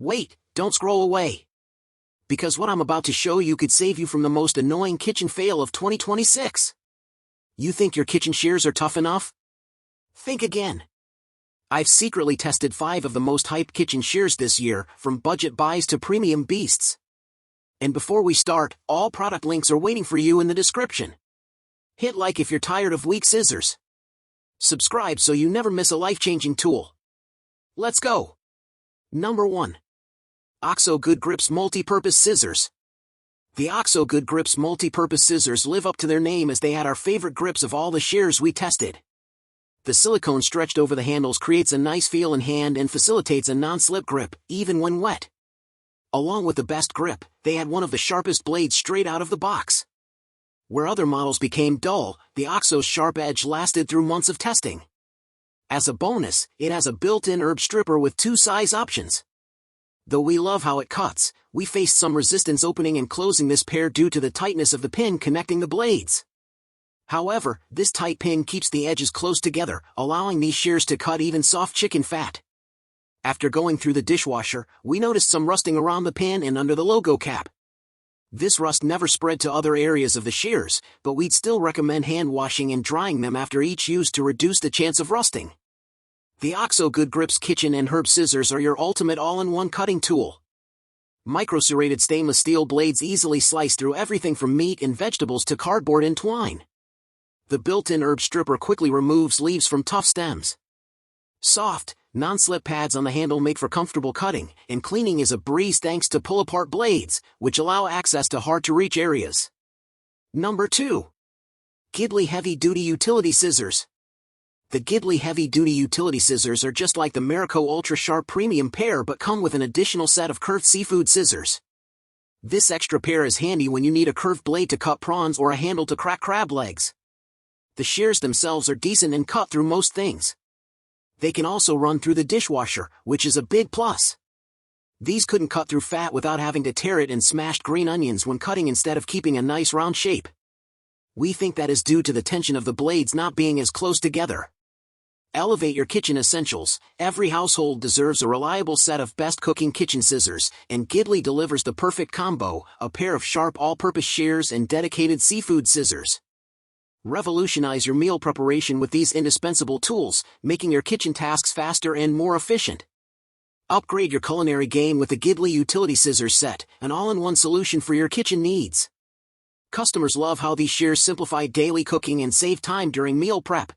Wait, don't scroll away. Because what I'm about to show you could save you from the most annoying kitchen fail of 2026. You think your kitchen shears are tough enough? Think again. I've secretly tested 5 of the most hyped kitchen shears this year, from budget buys to premium beasts. And before we start, all product links are waiting for you in the description. Hit like if you're tired of weak scissors. Subscribe so you never miss a life-changing tool. Let's go. Number 1. OXO Good Grips Multi-Purpose Scissors. The OXO Good Grips Multi-Purpose Scissors live up to their name as they had our favorite grips of all the shears we tested. The silicone stretched over the handles creates a nice feel in hand and facilitates a non-slip grip, even when wet. Along with the best grip, they had one of the sharpest blades straight out of the box. Where other models became dull, the OXO's sharp edge lasted through months of testing. As a bonus, it has a built-in herb stripper with 2 size options. Though we love how it cuts, we faced some resistance opening and closing this pair due to the tightness of the pin connecting the blades. However, this tight pin keeps the edges close together, allowing these shears to cut even soft chicken fat. After going through the dishwasher, we noticed some rusting around the pin and under the logo cap. This rust never spread to other areas of the shears, but we'd still recommend hand washing and drying them after each use to reduce the chance of rusting. The OXO Good Grips Kitchen and Herb Scissors are your ultimate all-in-one cutting tool. Micro-serrated stainless steel blades easily slice through everything from meat and vegetables to cardboard and twine. The built-in herb stripper quickly removes leaves from tough stems. Soft, non-slip pads on the handle make for comfortable cutting, and cleaning is a breeze thanks to pull-apart blades, which allow access to hard-to-reach areas. Number 2. Gidli Heavy Duty Utility Scissors. The Gidli Heavy Duty Utility Scissors are just like the Marico Ultra Sharp Premium pair but come with an additional set of curved seafood scissors. This extra pair is handy when you need a curved blade to cut prawns or a handle to crack crab legs. The shears themselves are decent and cut through most things. They can also run through the dishwasher, which is a big plus. These couldn't cut through fat without having to tear it and smashed green onions when cutting instead of keeping a nice round shape. We think that is due to the tension of the blades not being as close together. Elevate your kitchen essentials. Every household deserves a reliable set of best cooking kitchen scissors, and Gidli delivers the perfect combo, a pair of sharp all-purpose shears and dedicated seafood scissors. Revolutionize your meal preparation with these indispensable tools, making your kitchen tasks faster and more efficient. Upgrade your culinary game with the Gidli Utility Scissors Set, an all-in-one solution for your kitchen needs. Customers love how these shears simplify daily cooking and save time during meal prep.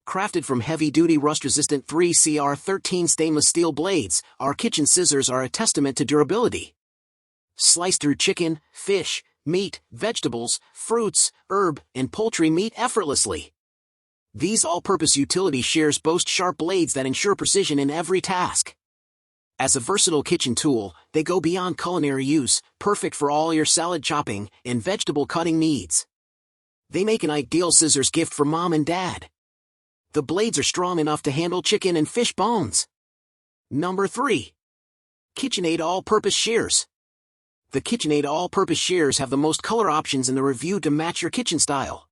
Crafted from heavy-duty rust-resistant 3CR13 stainless steel blades, our kitchen scissors are a testament to durability. Slice through chicken, fish, meat, vegetables, fruits, herb, and poultry meat effortlessly. These all-purpose utility shears boast sharp blades that ensure precision in every task. As a versatile kitchen tool, they go beyond culinary use, perfect for all your salad chopping and vegetable cutting needs. They make an ideal scissors gift for mom and dad. The blades are strong enough to handle chicken and fish bones. Number 3. KitchenAid All-Purpose Shears. The KitchenAid All-Purpose Shears have the most color options in the review to match your kitchen style.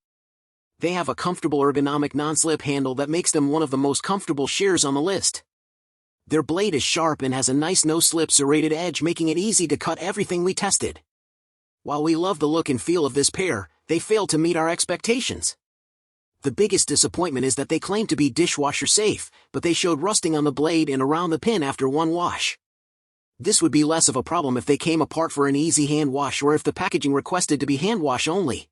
They have a comfortable ergonomic non-slip handle that makes them one of the most comfortable shears on the list. Their blade is sharp and has a nice no-slip serrated edge, making it easy to cut everything we tested. While we love the look and feel of this pair, they failed to meet our expectations. The biggest disappointment is that they claim to be dishwasher safe, but they showed rusting on the blade and around the pin after one wash. This would be less of a problem if they came apart for an easy hand wash or if the packaging requested to be hand wash only.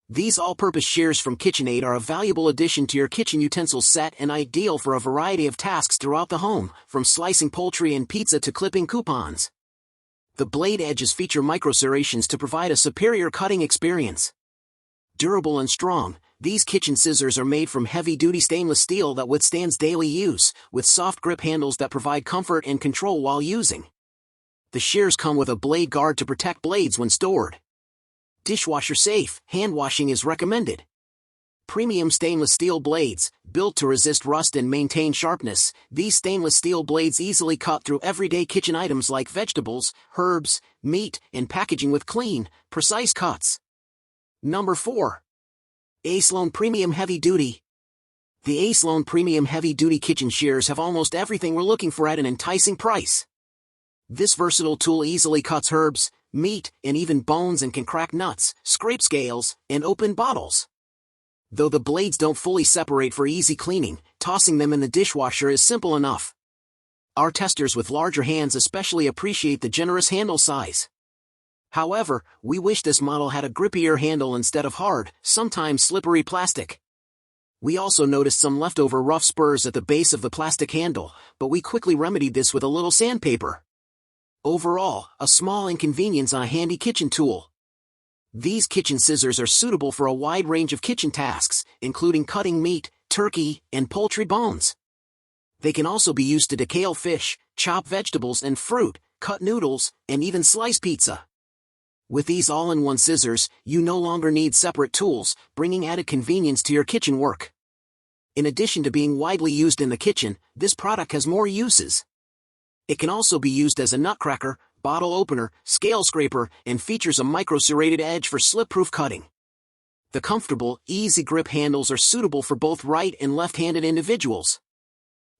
These all-purpose shears from KitchenAid are a valuable addition to your kitchen utensils set and ideal for a variety of tasks throughout the home, from slicing poultry and pizza to clipping coupons. The blade edges feature micro-serrations to provide a superior cutting experience. Durable and strong, these kitchen scissors are made from heavy-duty stainless steel that withstands daily use, with soft grip handles that provide comfort and control while using. The shears come with a blade guard to protect blades when stored. Dishwasher safe, hand washing is recommended. Premium stainless steel blades, built to resist rust and maintain sharpness, these stainless steel blades easily cut through everyday kitchen items like vegetables, herbs, meat, and packaging with clean, precise cuts. Number 4. Acelone Premium Heavy Duty. The Acelone Premium Heavy Duty Kitchen Shears have almost everything we're looking for at an enticing price. This versatile tool easily cuts herbs, meat, and even bones and can crack nuts, scrape scales, and open bottles. Though the blades don't fully separate for easy cleaning, tossing them in the dishwasher is simple enough. Our testers with larger hands especially appreciate the generous handle size. However, we wish this model had a grippier handle instead of hard, sometimes slippery plastic. We also noticed some leftover rough spurs at the base of the plastic handle, but we quickly remedied this with a little sandpaper. Overall, a small inconvenience on a handy kitchen tool. These kitchen scissors are suitable for a wide range of kitchen tasks, including cutting meat, turkey, and poultry bones. They can also be used to decale fish, chop vegetables and fruit, cut noodles, and even slice pizza. With these all-in-one scissors, you no longer need separate tools, bringing added convenience to your kitchen work. In addition to being widely used in the kitchen, this product has more uses. It can also be used as a nutcracker, bottle opener, scale scraper, and features a micro-serrated edge for slip-proof cutting. The comfortable, easy grip handles are suitable for both right and left-handed individuals.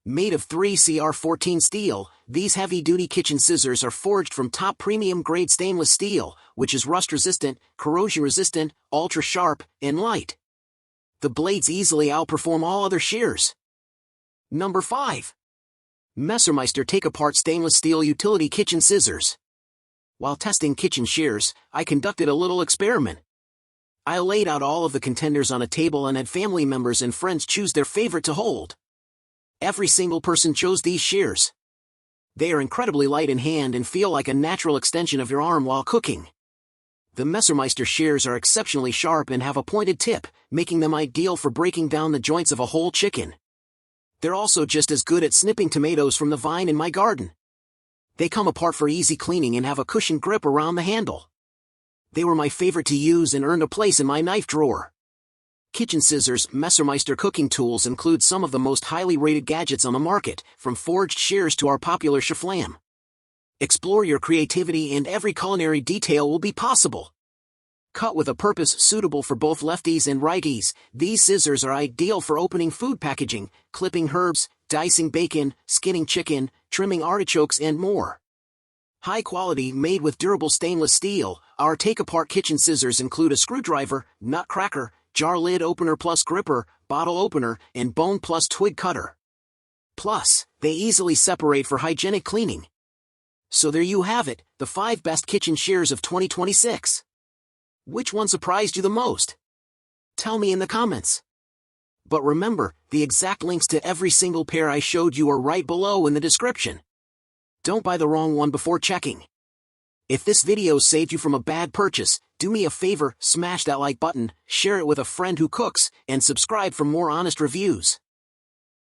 Made of 3CR14 steel, these heavy-duty kitchen scissors are forged from top premium-grade stainless steel, which is rust-resistant, corrosion-resistant, ultra-sharp, and light. The blades easily outperform all other shears. Number 5. Messermeister Take-Apart Stainless Steel Utility Kitchen Scissors. While testing kitchen shears, I conducted a little experiment. I laid out all of the contenders on a table and had family members and friends choose their favorite to hold. Every single person chose these shears. They are incredibly light in hand and feel like a natural extension of your arm while cooking. The Messermeister shears are exceptionally sharp and have a pointed tip, making them ideal for breaking down the joints of a whole chicken. They're also just as good at snipping tomatoes from the vine in my garden. They come apart for easy cleaning and have a cushioned grip around the handle. They were my favorite to use and earned a place in my knife drawer. Kitchen scissors, Messermeister cooking tools include some of the most highly rated gadgets on the market, from forged shears to our popular chaflam. Explore your creativity and every culinary detail will be possible. Cut with a purpose suitable for both lefties and righties, these scissors are ideal for opening food packaging, clipping herbs, dicing bacon, skinning chicken, trimming artichokes and more. High quality, made with durable stainless steel, our take-apart kitchen scissors include a screwdriver, nutcracker, jar lid opener plus gripper, bottle opener, and bone plus twig cutter. Plus, they easily separate for hygienic cleaning. So there you have it, the 5 best kitchen shears of 2026. Which one surprised you the most? Tell me in the comments. But remember, the exact links to every single pair I showed you are right below in the description. Don't buy the wrong one before checking. If this video saved you from a bad purchase, do me a favor, smash that like button, share it with a friend who cooks, and subscribe for more honest reviews.